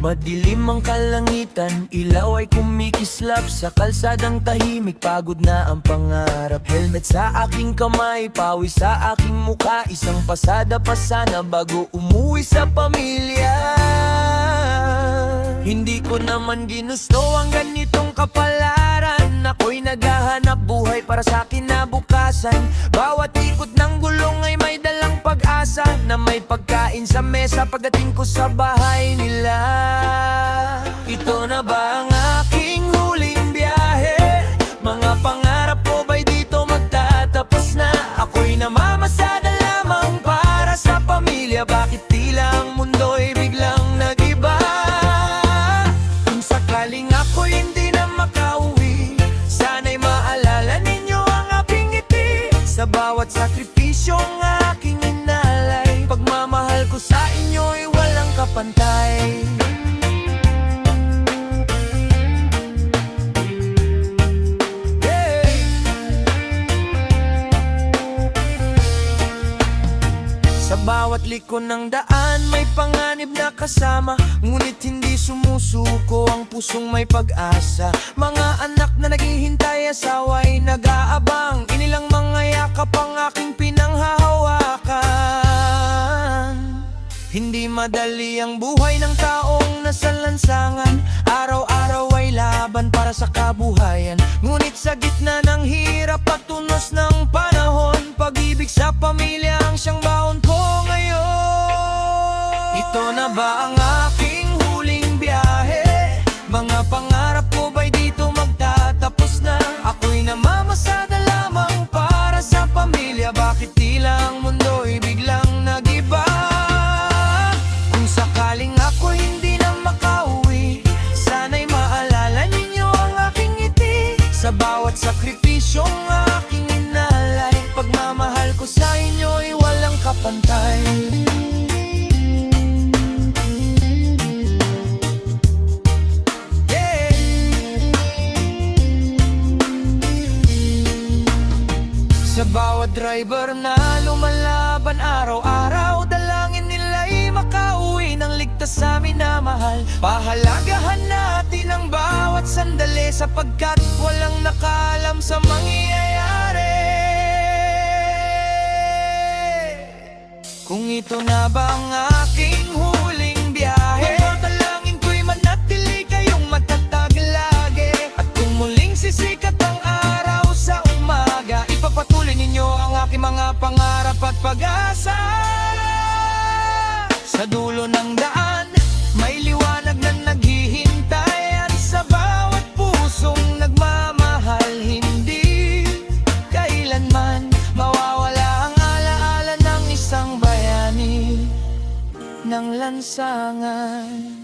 Madilim ang kalangitan, ilaw ay kumikislap. Sa kalsadang tahimik, pagod na ang pangarap. Helmet sa aking kamay, pawis sa aking muka. Isang pasada pa sana bago umuwi sa pamilya. Hindi ko naman ginusto ang ganitong kapalaran. Ako'y naghahanap buhay para sa kinabukasan. Bawat ikot ng gulong ay may dalang pag-asa na may pagkain sa mesa pagdating ko sa bahay nila. Ito na ba ang aking huling biyahe? Mga pangarap ko ba'y dito magtatapos na? Ako'y namamasada lamang para sa pamilya. Bakit tila ang mundo'y biglang nag-iba? Kung sakaling ako'y hindi na makauwi, sana'y maalala ninyo ang aking ngiti. Sa bawat sakripisyong aking inalay, pagmamahal ko sa inyo'y walang kapantay. Sa bawat liko ng daan may panganib na kasama, ngunit hindi sumusuko ang pusong may pag-asa. Mga anak na naghihintay, asawa'y nag-aabang. Inilang mga yakap ang aking pinanghahawakan. Hindi madali ang buhay ng taong nasa lansangan. Araw-araw ay laban para sa kabuhayan. Ngunit sa gitna ng hirap at tunos ng panahon, pag-ibig sa pamilya ang siyang baon ko ngayon. Ito na ba ang aking huling biyahe? Mga pangarap ko ba'y dito magtatapos na? Ako'y namamasada lamang para sa pamilya. Bakit tila ang mundo'y biglang nag-iba? Kung sakaling ako'y hindi na makauwi, sana'y maalala ninyo ang aking ngiti. Sa bawat sakripisyong aking inalay, pagmamahal ko sa inyo'y walang kapantay. Sa bawat driver na lumalaban araw-araw, dalangin nila'y makauwi ng ligtas sa minamahal. Pahalagahan natin ang bawat sandali, sapagkat walang nakaalam sa mangyayari. Kung ito na ba ang aking huling biyahe, dalangin ko'y manatili kayong matatag lagi. At kung muling sisikat ang araw sa umaga, ipapatuloy ninyo ang aking mga pangarap at pag-asa. Sa dulo ng daan, may liwanag na naghihintay. At sa bawat pusong nagmamahal, hindi kailanman mawawala ang alaala ng isang bayani ng lansangan.